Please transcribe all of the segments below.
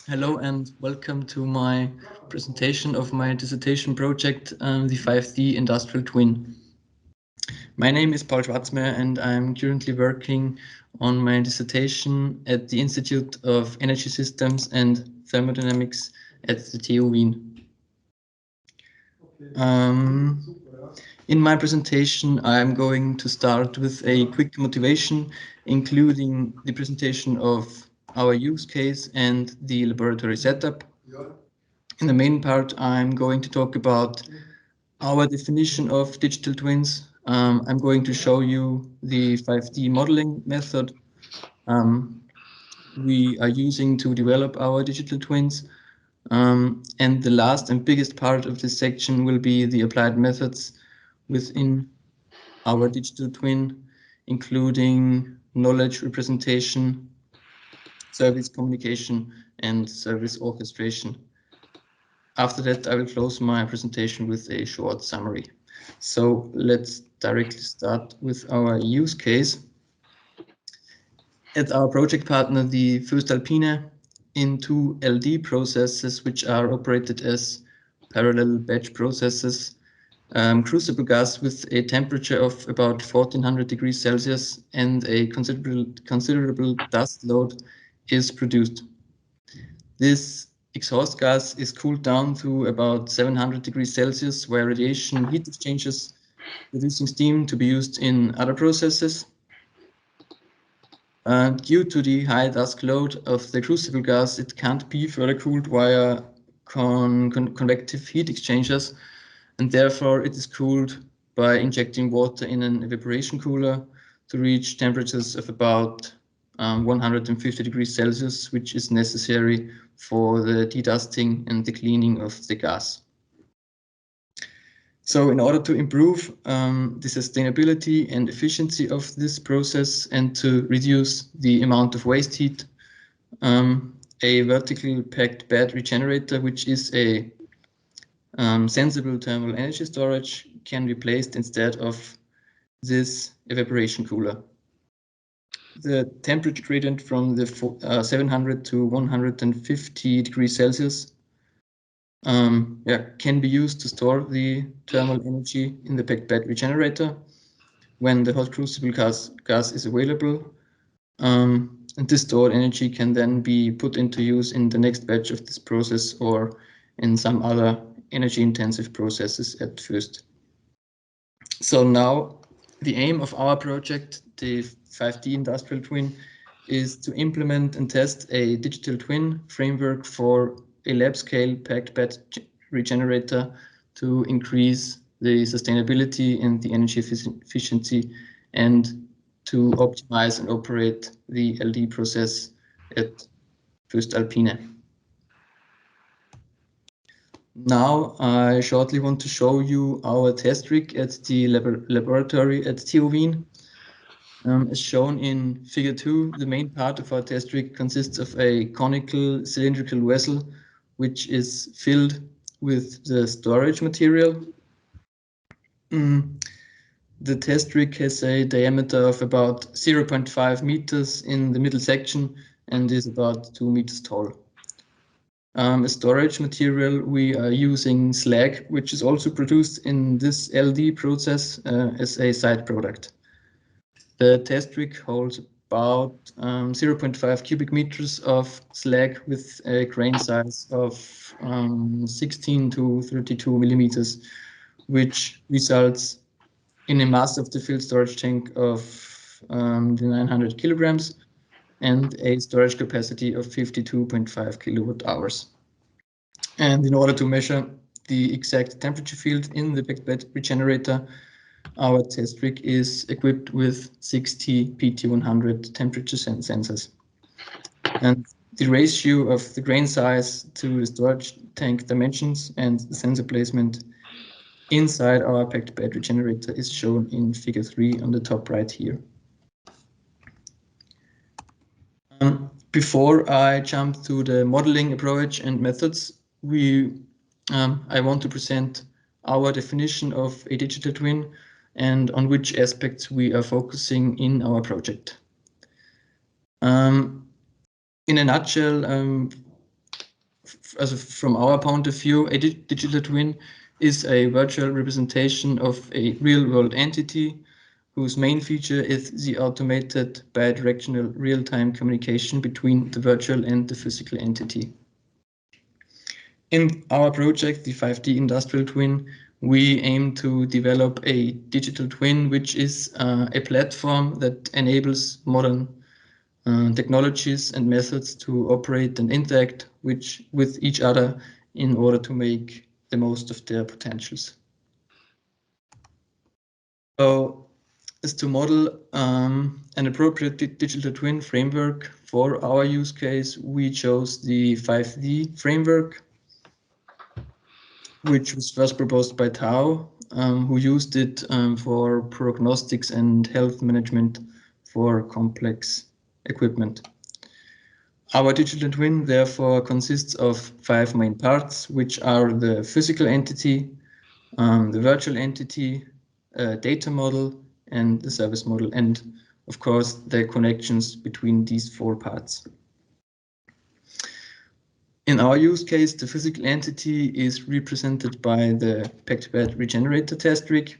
Hello and welcome to my presentation of my dissertation project, the 5D Industrial Twin. My name is Paul Schwarzmayr and I'm currently working on my dissertation at the Institute of Energy Systems and Thermodynamics at the TU Wien. In my presentation, I'm going to start with a quick motivation, including the presentation of our use case and the laboratory setup. In the main part, I'm going to talk about our definition of digital twins. I'm going to show you the 5D modeling method we are using to develop our digital twins. And the last and biggest part of this section will be the applied methods within our digital twin, including knowledge representation, service communication, and service orchestration. After that, I will close my presentation with a short summary. So let's directly start with our use case. At our project partner, the voestalpine, in two LD processes, which are operated as parallel batch processes, crucible gas with a temperature of about 1400 degrees Celsius and a considerable dust load is produced. This exhaust gas is cooled down to about 700 degrees Celsius, where radiation heat exchanges, producing steam to be used in other processes. Due to the high dust load of the crucible gas, it can't be further cooled via convective heat exchangers, and therefore it is cooled by injecting water in an evaporation cooler to reach temperatures of about 150 degrees Celsius, which is necessary for the dedusting and the cleaning of the gas. So in order to improve the sustainability and efficiency of this process and to reduce the amount of waste heat, a vertical packed bed regenerator, which is a sensible thermal energy storage, can be placed instead of this evaporation cooler. The temperature gradient from the 700 to 150 degrees Celsius can be used to store the thermal energy in the packed bed regenerator when the hot crucible gas is available. And this stored energy can then be put into use in the next batch of this process or in some other energy-intensive processes at first. So now the aim of our project, the 5D Industrial Twin, is to implement and test a digital twin framework for a lab-scale packed bed regenerator to increase the sustainability and the energy efficiency and to optimize and operate the LD process at voestalpine. Now I shortly want to show you our test rig at the laboratory at TU Wien. As shown in figure 2, the main part of our test rig consists of a conical cylindrical vessel, which is filled with the storage material. The test rig has a diameter of about 0.5 meters in the middle section and is about 2 meters tall. As storage material, we are using slag, which is also produced in this LD process as a side product. The test rig holds about 0.5 cubic meters of slag with a grain size of 16 to 32 millimeters, which results in a mass of the filled storage tank of the 900 kilograms and a storage capacity of 52.5 kilowatt hours. And in order to measure the exact temperature field in the packed bed regenerator, our test rig is equipped with 60 PT100 temperature sensors. And the ratio of the grain size to the storage tank dimensions and the sensor placement inside our packed bed regenerator is shown in figure 3 on the top right here. Before I jump to the modeling approach and methods, I want to present our definition of a digital twin and on which aspects we are focusing in our project. In a nutshell, from our point of view, a digital twin is a virtual representation of a real-world entity whose main feature is the automated bidirectional real-time communication between the virtual and the physical entity. In our project, the 5D Industrial Twin, we aim to develop a digital twin, which is a platform that enables modern technologies and methods to operate and interact with each other in order to make the most of their potentials. So, as to model an appropriate digital twin framework for our use case, we chose the 5D framework, which was first proposed by TAO, who used it for prognostics and health management for complex equipment. Our digital twin therefore consists of 5 main parts, which are the physical entity, the virtual entity, data model, and the service model, and of course the connections between these 4 parts. In our use case, the physical entity is represented by the packed bed regenerator test rig.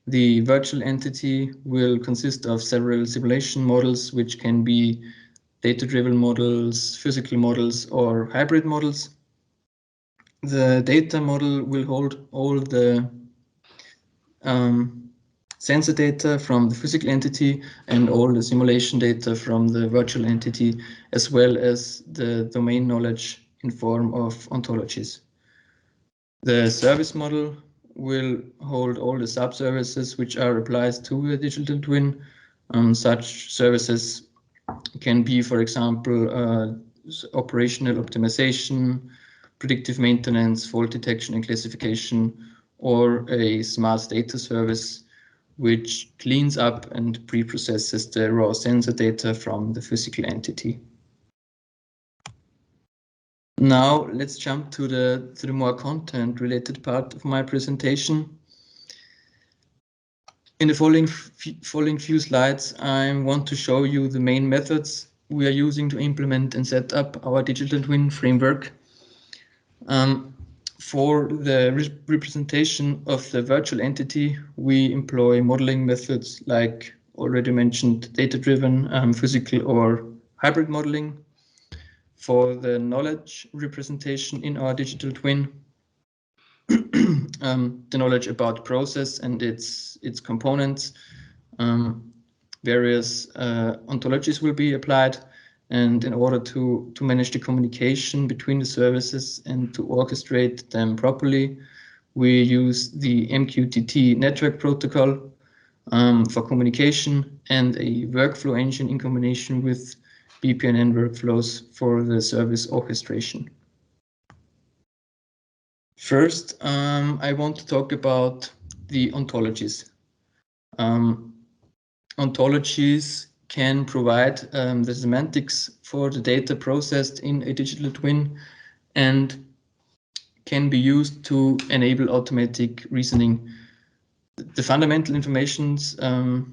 The virtual entity will consist of several simulation models, which can be data-driven models, physical models, or hybrid models. The data model will hold all the sensor data from the physical entity and all the simulation data from the virtual entity, as well as the domain knowledge in form of ontologies. The service model will hold all the sub-services which are applied to a digital twin. Such services can be, for example, operational optimization, predictive maintenance, fault detection and classification, or a smart data service which cleans up and pre-processes the raw sensor data from the physical entity. Now let's jump to the more content-related part of my presentation. In the following few slides, I want to show you the main methods we are using to implement and set up our digital twin framework. For the representation of the virtual entity, we employ modeling methods like already mentioned data-driven, physical or hybrid modeling. For the knowledge representation in our digital twin, the knowledge about process and its components, various ontologies will be applied. And in order to manage the communication between the services and to orchestrate them properly, we use the MQTT network protocol for communication and a workflow engine in combination with BPNN workflows for the service orchestration. First, I want to talk about the ontologies. Ontologies can provide the semantics for the data processed in a digital twin and can be used to enable automatic reasoning. The fundamental informations, the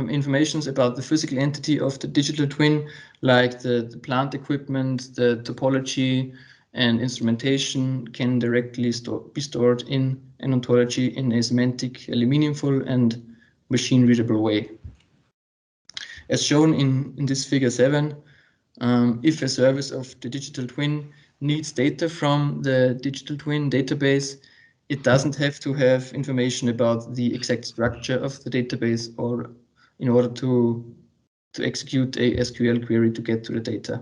informations about the physical entity of the digital twin, like the plant equipment, the topology, and instrumentation, can directly be stored in an ontology in a semantically meaningful and machine-readable way. As shown in this figure 7, if a service of the digital twin needs data from the digital twin database, it doesn't have to have information about the exact structure of the database or in order to execute a SQL query to get to the data.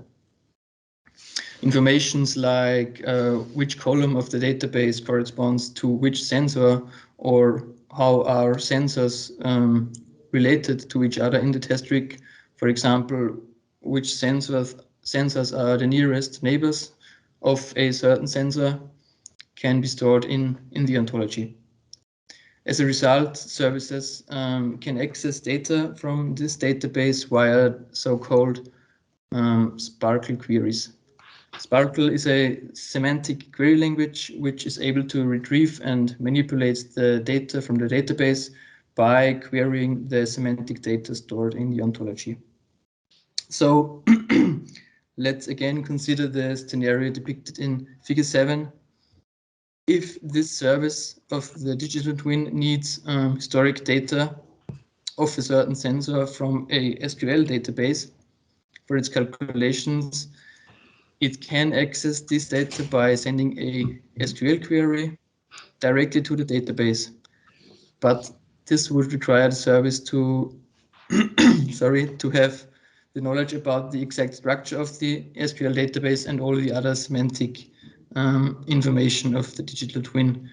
Informations like which column of the database corresponds to which sensor, or how are sensors related to each other in the test rig. For example, which sensors are the nearest neighbors of a certain sensor can be stored in the ontology. As a result, services can access data from this database via so-called Sparkle queries. Sparkle is a semantic query language which is able to retrieve and manipulate the data from the database by querying the semantic data stored in the ontology. So let's again consider the scenario depicted in Figure 7. If this service of the digital twin needs historic data of a certain sensor from a SQL database for its calculations, it can access this data by sending a SQL query directly to the database. But this would require the service to to have the knowledge about the exact structure of the SQL database and all the other semantic information of the digital twin,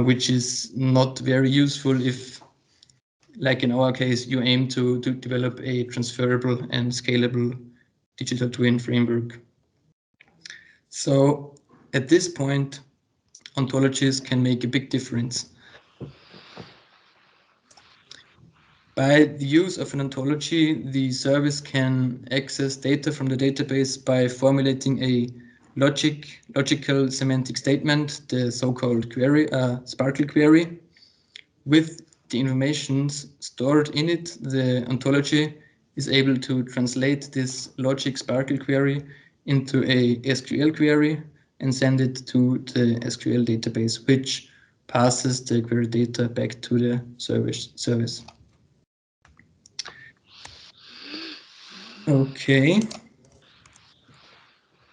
which is not very useful if, like in our case, you aim to develop a transferable and scalable digital twin framework. So at this point, ontologies can make a big difference. By the use of an ontology, the service can access data from the database by formulating a logical semantic statement, the so-called query, Sparkle query. With the information stored in it, the ontology is able to translate this logic Sparkle query into a SQL query and send it to the SQL database, which passes the query data back to the service. Okay.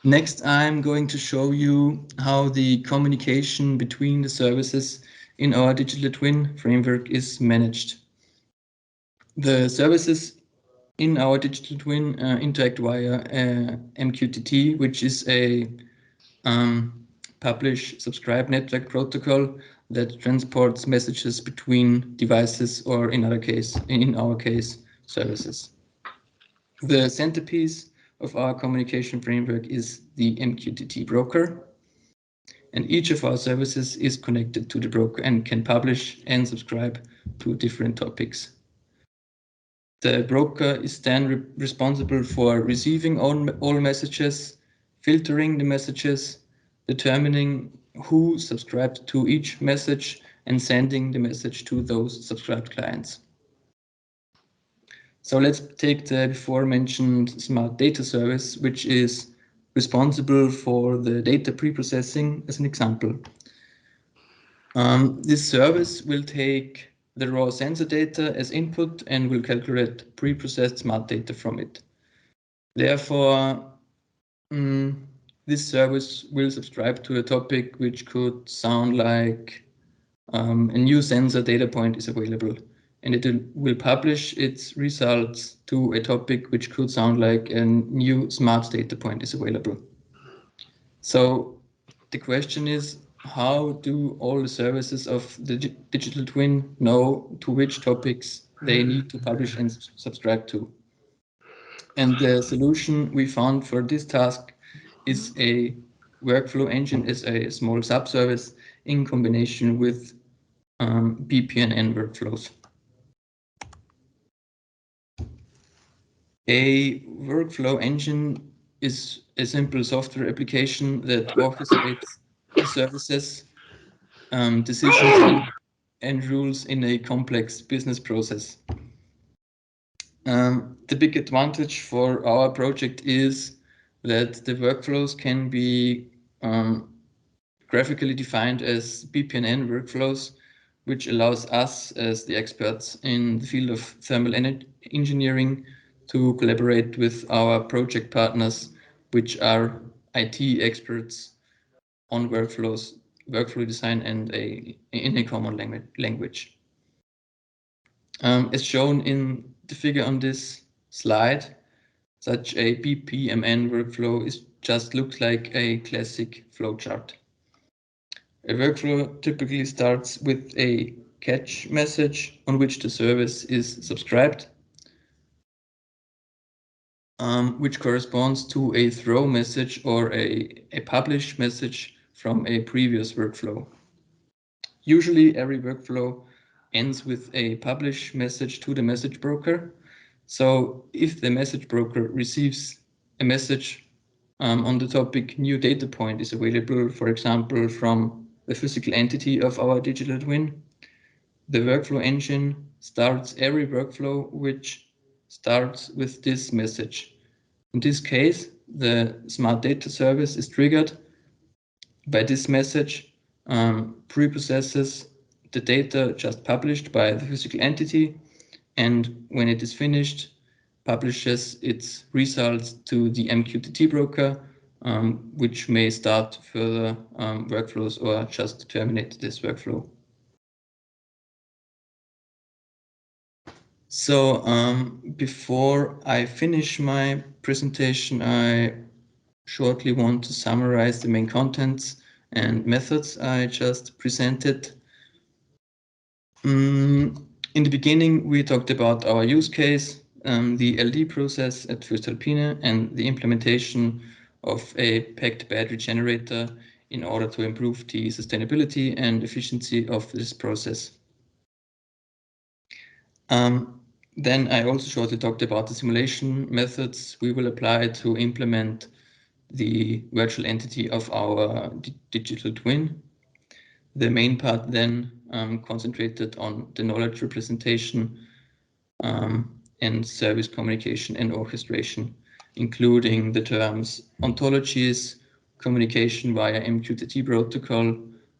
Next, I'm going to show you how the communication between the services in our digital twin framework is managed. The services in our digital twin interact via MQTT, which is a publish-subscribe network protocol that transports messages between devices, or in our case, services. The centerpiece of our communication framework is the MQTT broker, and each of our services is connected to the broker and can publish and subscribe to different topics. The broker is then responsible for receiving all messages, filtering the messages, determining who subscribed to each message, and sending the message to those subscribed clients. So let's take the before mentioned smart data service, which is responsible for the data pre-processing as an example. This service will take the raw sensor data as input and will calculate pre-processed smart data from it. Therefore, this service will subscribe to a topic which could sound like a new sensor data point is available, and it will publish its results to a topic which could sound like a new smart data point is available. So the question is, how do all the services of the digital twin know to which topics they need to publish and subscribe to? And the solution we found for this task is a workflow engine as a small subservice in combination with BPNN workflows. A workflow engine is a simple software application that orchestrates the services, decisions, and rules in a complex business process. The big advantage for our project is that the workflows can be graphically defined as BPNN workflows, which allows us as the experts in the field of thermal engineering to collaborate with our project partners, which are IT experts on workflow design, and in a common language. As shown in the figure on this slide, such a BPMN workflow just looks like a classic flowchart. A workflow typically starts with a catch message on which the service is subscribed, which corresponds to a throw message or a publish message from a previous workflow. Usually every workflow ends with a publish message to the message broker. So if the message broker receives a message on the topic new data point is available, for example, from the physical entity of our digital twin, the workflow engine starts every workflow which starts with this message. In this case, the smart data service is triggered by this message, preprocesses the data just published by the physical entity, and when it is finished, publishes its results to the MQTT broker, which may start further workflows or just terminate this workflow. So before I finish my presentation, I shortly want to summarize the main contents and methods I just presented. In the beginning, we talked about our use case, the LD process at voestalpine, and the implementation of a packed battery generator in order to improve the sustainability and efficiency of this process. Then I also shortly talked about the simulation methods we will apply to implement the virtual entity of our digital twin. The main part then concentrated on the knowledge representation and service communication and orchestration, including the terms ontologies, communication via MQTT protocol,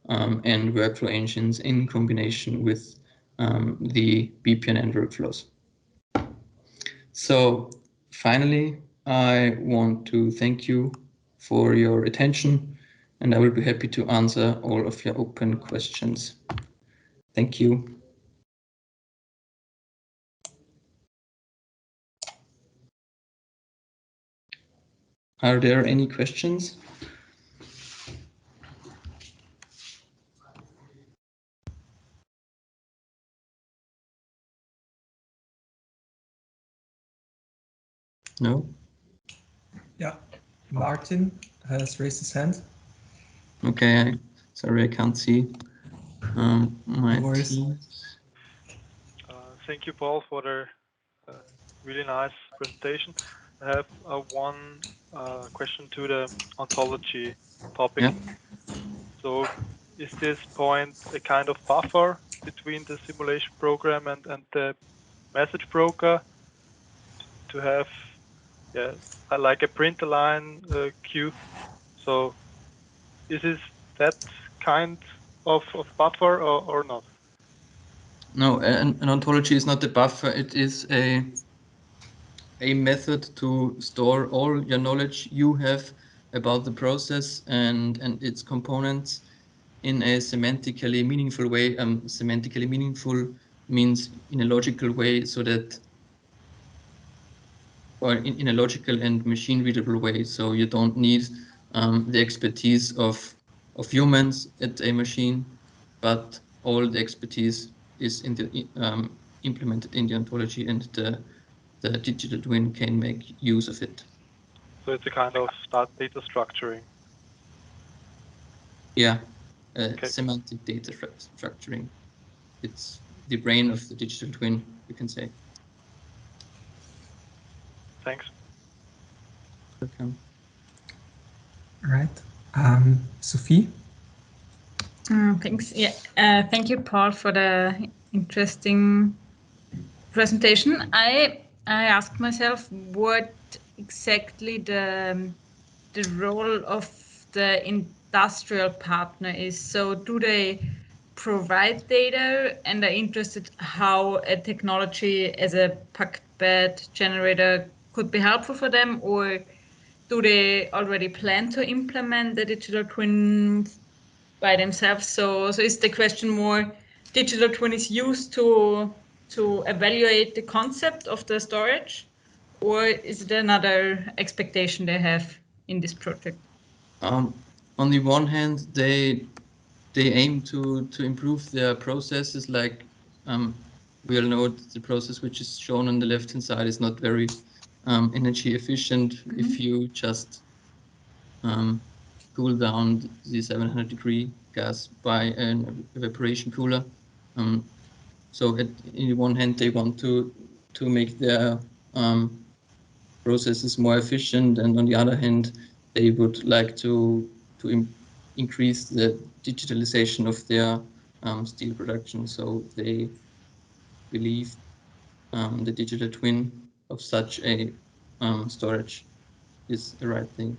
and workflow engines in combination with the BPNN workflows. So finally, I want to thank you for your attention, and I will be happy to answer all of your open questions. Thank you. Are there any questions? No? Yeah, Martin has raised his hand. Okay, sorry, I can't see my Teams. Thank you, Paul, for the really nice presentation. I have one question to the ontology topic. Yeah. So is this point a kind of buffer between the simulation program and the message broker to have like a print line queue? So is this that kind of buffer or not? No, an ontology is not a buffer. It is a method to store all your knowledge you have about the process and its components in a semantically meaningful way. Semantically meaningful means in a logical way, so that, or in a logical and machine readable way. So you don't need the expertise of humans at a machine, but all the expertise is in the implemented in the ontology, and the digital twin can make use of it. So it's a kind of data structuring. Yeah, Okay. semantic data structuring. It's the brain of the digital twin, you can say. Thanks. Welcome. All right. Sophie? Thanks. Yeah. Thank you, Paul, for the interesting presentation. I asked myself what exactly the role of the industrial partner is. So do they provide data and are interested how a technology as a packed bed generator could be helpful for them, or do they already plan to implement the digital twin by themselves? So is the question more digital twin is used to evaluate the concept of the storage, or is it another expectation they have in this project? On the one hand, they aim to improve their processes. Like we all know the process which is shown on the left hand side is not very energy efficient. If you just cool down the 700-degree gas by an evaporation cooler. So on the one hand, they want to make their processes more efficient, and on the other hand, they would like to increase the digitalization of their steel production. So they believe the digital twin of such a storage is the right thing.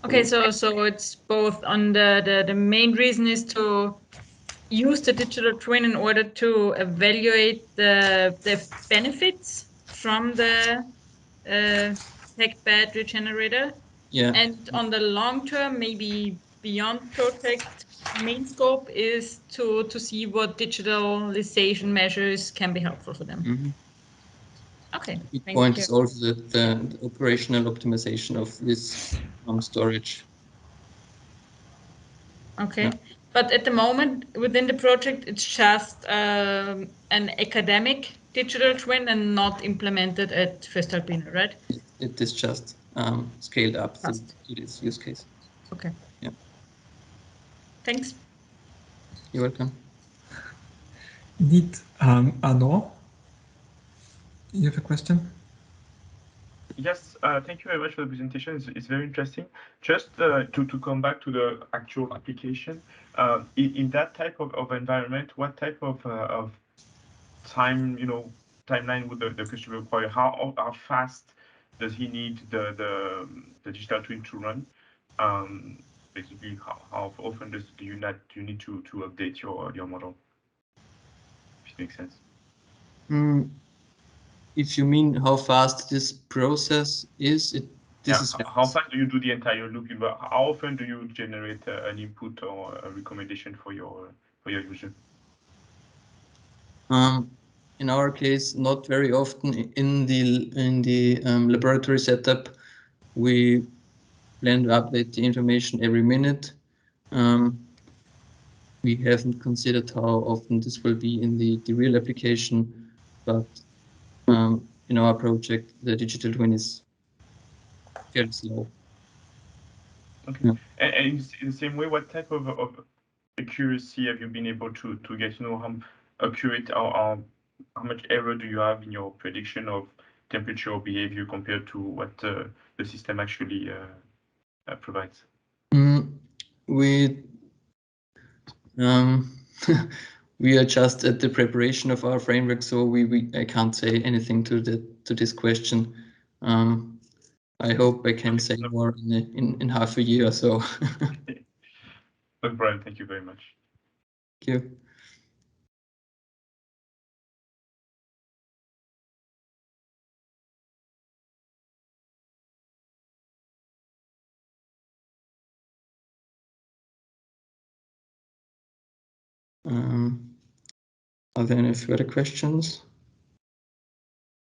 Okay, so it's both on the main reason is to use the digital twin in order to evaluate the benefits from the tech battery generator. Yeah. And on the long term, maybe beyond project main scope is to see what digitalization measures can be helpful for them. Mm-hmm. Okay, Big thank point you. is also the operational optimization of this storage. Okay, Yeah. but at the moment within the project, it's just an academic digital twin and not implemented at voestalpine, right? It is just scaled up to this use case. Okay. Yeah. Thanks. You're welcome. Indeed, Arnaud, you have a question? Yes, thank you very much for the presentation. It's very interesting. Just to come back to the actual application, in that type of environment, what type of time, timeline would the customer require? How fast does he need the digital twin to run? Basically, how often do you need to update your model? If it makes sense. If you mean how fast this process is, how fast do you do the entire loop? How often do you generate an input or a recommendation for your user? In our case, not very often. In the laboratory setup, we plan to update the information every minute. We haven't considered how often this will be in the real application, but in our project, the digital twin is fairly slow. Okay. Yeah. And in the same way, what type of accuracy have you been able to get? How accurate or how much error do you have in your prediction of temperature or behavior compared to what the system actually provides? We we are just at the preparation of our framework, so I can't say anything to this question. I hope I can say more in half a year or so. No problem. Thank you very much. Thank you. Are there any further questions?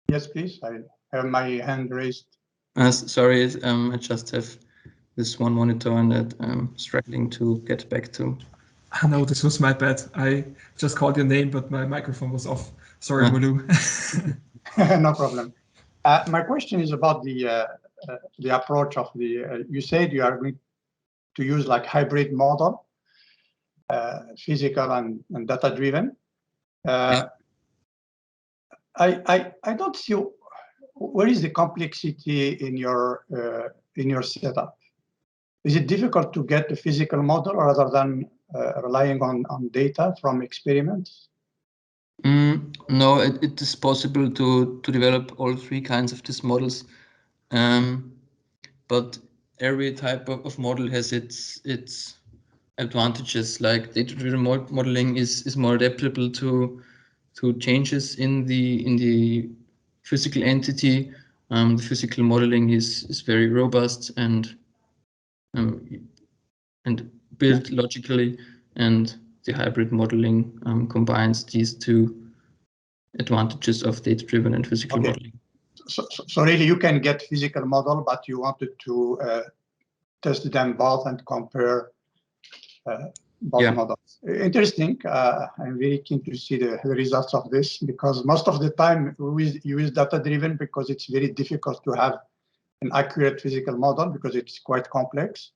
Yes, please. I have my hand raised. Sorry, I just have this one monitor and that I'm struggling to get back to. No, this was my bad. I just called your name, but my microphone was off. Sorry, Mulu. No problem. My question is about the approach of the. You said you are going to use like hybrid model, physical and data driven. Yeah. I don't see where is the complexity in your setup. Is it difficult to get the physical model rather than relying on data from experiments? No, it is possible to develop all three kinds of these models, but every type of model has its advantages. Like data-driven modeling is more adaptable to changes in the physical entity. The physical modeling is very robust and built logically, and the hybrid modeling combines these two advantages of data-driven and physical modeling. So really, you can get physical model, but you wanted to test them both and compare both models. Interesting. I'm very keen to see the results of this, because most of the time we use data-driven because it's very difficult to have an accurate physical model because it's quite complex.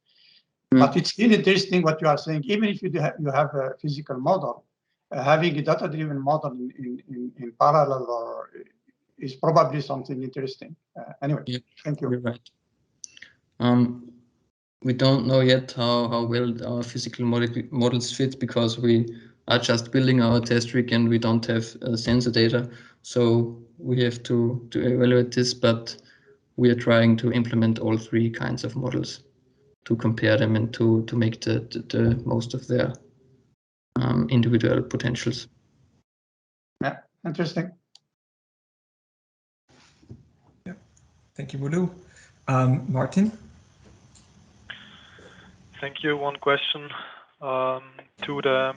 But it's still interesting what you are saying. Even if you have a physical model, having a data-driven model in parallel is probably something interesting. Anyway, thank you. You're right. We don't know yet how well our physical models fit, because we are just building our test rig and we don't have sensor data. So we have to evaluate this, but we are trying to implement all three kinds of models to compare them and to make the most of their individual potentials. Yeah, interesting. Yeah, thank you, Boudou. Martin? Thank you. One question to the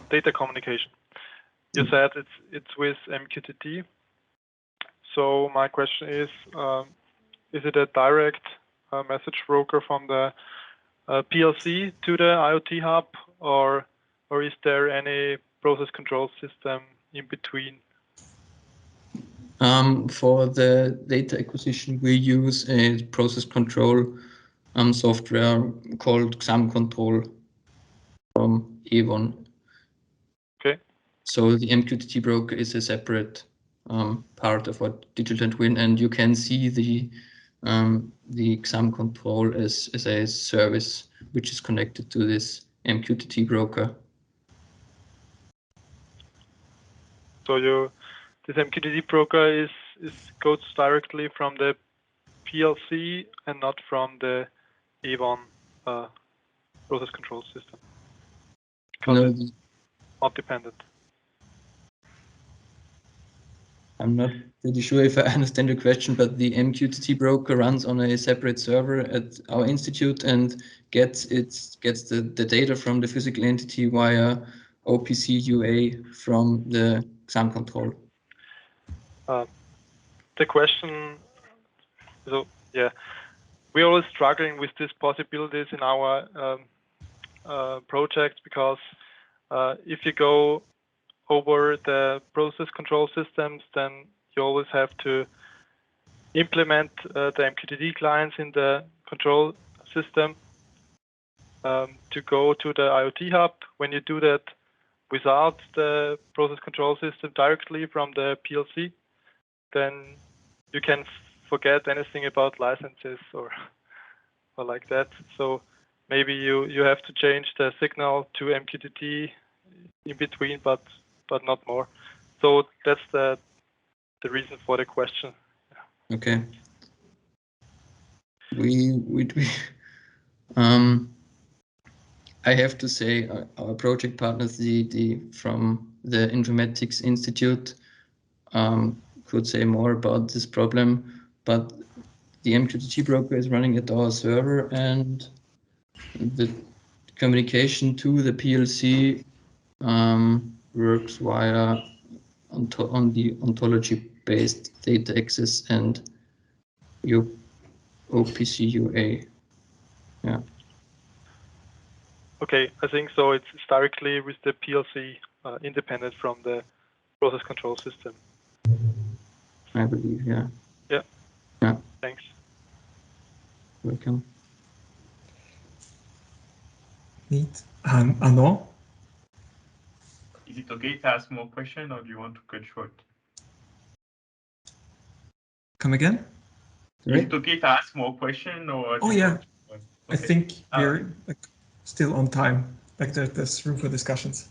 data communication. You said it's with MQTT. So my question is it a direct message broker from the PLC to the IoT hub, or is there any process control system in between? For the data acquisition, we use a process control software called XAM Control from E1. Okay. So the MQTT broker is a separate part of our Digital Twin, and you can see the XAM Control as a service which is connected to this MQTT broker. So this MQTT broker goes directly from the PLC and not from the E1 process control system, because No, it's not dependent. I'm not pretty sure if I understand the question, but the MQTT broker runs on a separate server at our institute and gets the data from the physical entity via OPC UA from the XAM Control. The question, so yeah, we're always struggling with these possibilities in our project, because if you go over the process control systems, then you always have to implement the MQTT clients in the control system to go to the IoT hub. When you do that without the process control system directly from the PLC, then you can forget anything about licenses or like that. So maybe you have to change the signal to MQTT in between, but not more. So that's the reason for the question. Okay. I have to say our project partners, from the Informatics Institute, could say more about this problem, but the MQTT broker is running at our server, and the communication to the PLC works via on the ontology-based data access and OPC UA. Yeah. Okay, I think so. It's directly with the PLC, independent from the process control system. I believe, yeah. Yeah. Yeah. Thanks. Welcome. Neat. Arnaud? Is it okay to ask more questions, or do you want to cut short? Come again? Is it okay to ask more questions, or? Oh yeah. Okay. I think we're still on time. Like there's room for discussions.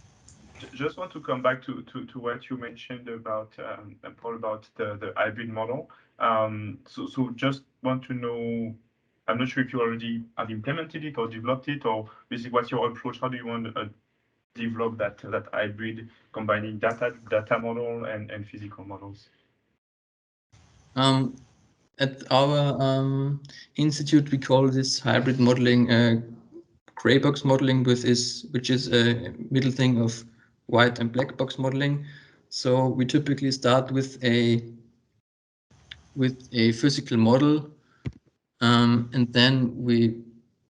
Just want to come back to what you mentioned about Paul, about the hybrid model. So just want to know, I'm not sure if you already have implemented it or developed it, or basically what's your approach? How do you want to develop that hybrid, combining data model and physical models? At our institute, we call this hybrid modeling gray box modeling, which is a middle thing of white and black box modeling. So we typically start with a physical model, and then we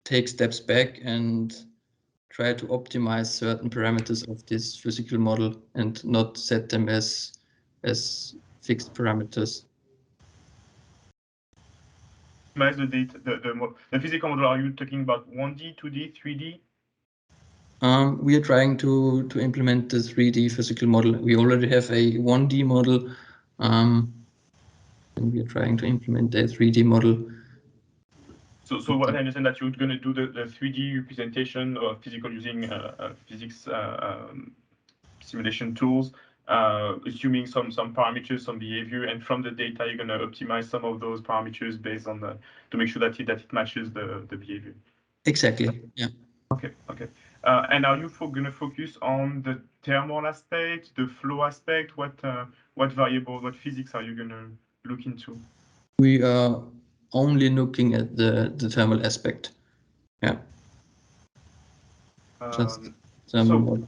take steps back and try to optimize certain parameters of this physical model and not set them as fixed parameters. Optimize the data, the physical model. Are you talking about 1D, 2D, 3D? We are trying to implement the 3D physical model. We already have a 1D model, and we are trying to implement a 3D model. So what I understand that you're going to do the 3D representation of physical using physics simulation tools, assuming some parameters, some behavior, and from the data you're going to optimize some of those parameters based on to make sure that it matches the behavior. Exactly. Yeah. Okay. And are you going to focus on the thermal aspect, the flow aspect? What variable, what physics are you going to look into? We are only looking at the thermal aspect. Yeah. Just thermal.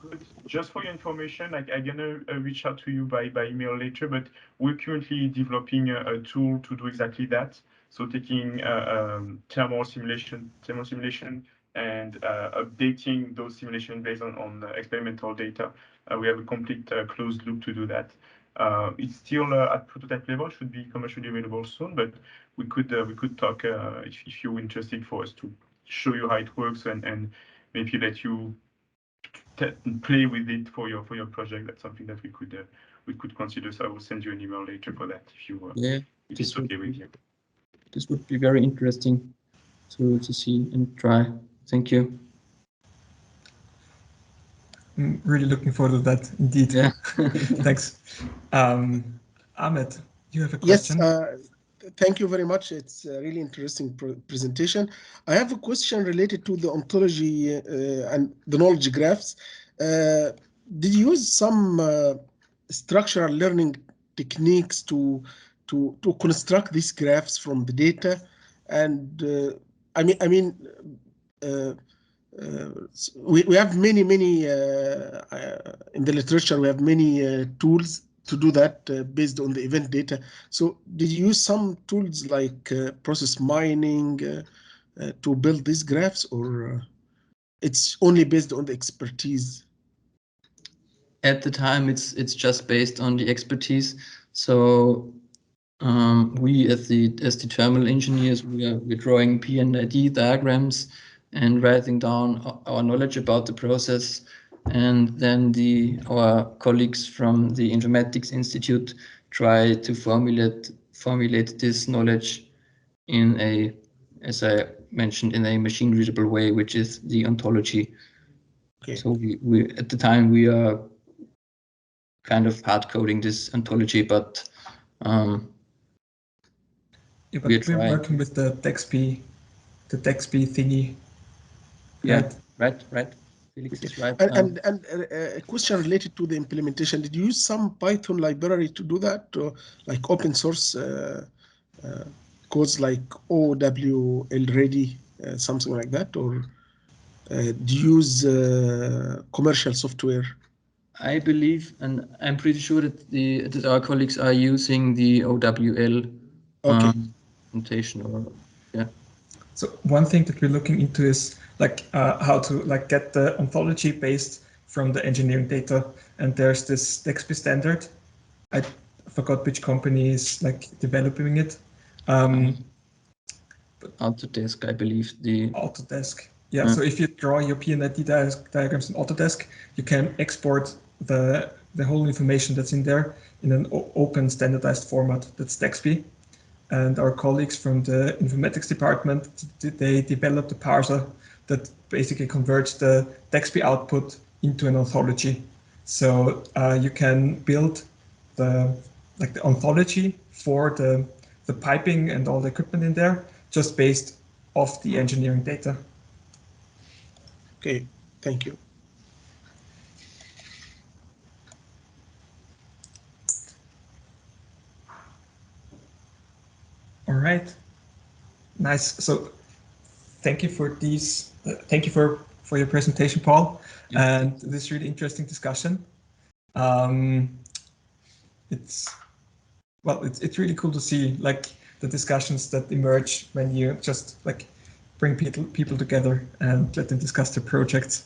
Good. Just for your information, I'm gonna reach out to you by email later, but we're currently developing a tool to do exactly that. So taking thermal simulation and updating those simulations based on experimental data. We have a complete closed loop to do that. It's still at prototype level, should be commercially available soon, but we could talk if you're interested for us to show you how it works and maybe let you play with it for your project. That's something that we could consider. So I will send you an email later for that if it's okay with you. This would be very interesting to see and try. Thank you. I'm really looking forward to that, indeed. Yeah. Thanks. Ahmed, you have a question? Yes, thank you very much. It's a really interesting presentation. I have a question related to the ontology and the knowledge graphs. Did you use some structural learning techniques to construct these graphs from the data? And we have many in the literature. We have many tools to do that based on the event data. So did you use some tools like process mining to build these graphs, or it's only based on the expertise? At the time, it's just based on the expertise. So we, as the thermal engineers, we're drawing P&ID diagrams and writing down our knowledge about the process. And then our colleagues from the Informatics Institute try to formulate this knowledge in a, as I mentioned, in a machine readable way, which is the ontology. Okay. So we at the time we are kind of hard coding this ontology, but we're working with the DXP thingy. Yeah, right. Felix is right. And a question related to the implementation. Did you use some Python library to do that, or like open source codes like OWL-ready, something like that, or do you use commercial software? I believe, and I'm pretty sure that our colleagues are using the OWL notation, or yeah. So one thing that we're looking into is how to get the ontology based from the engineering data. And there's this DXP standard. I forgot which company is developing it. Autodesk, I believe. Autodesk. Yeah. So if you draw your P&ID diagrams in Autodesk, you can export the whole information that's in there in an open standardized format. That's DXP. And our colleagues from the informatics department, they developed a parser that basically converts the DXP output into an ontology. So you can build the ontology for the piping and all the equipment in there, just based off the engineering data. Okay, thank you. All right, nice. So thank you for these. Thank you for your presentation, Paul, and this really interesting discussion. It's really cool to see the discussions that emerge when you just bring people together and let them discuss their projects.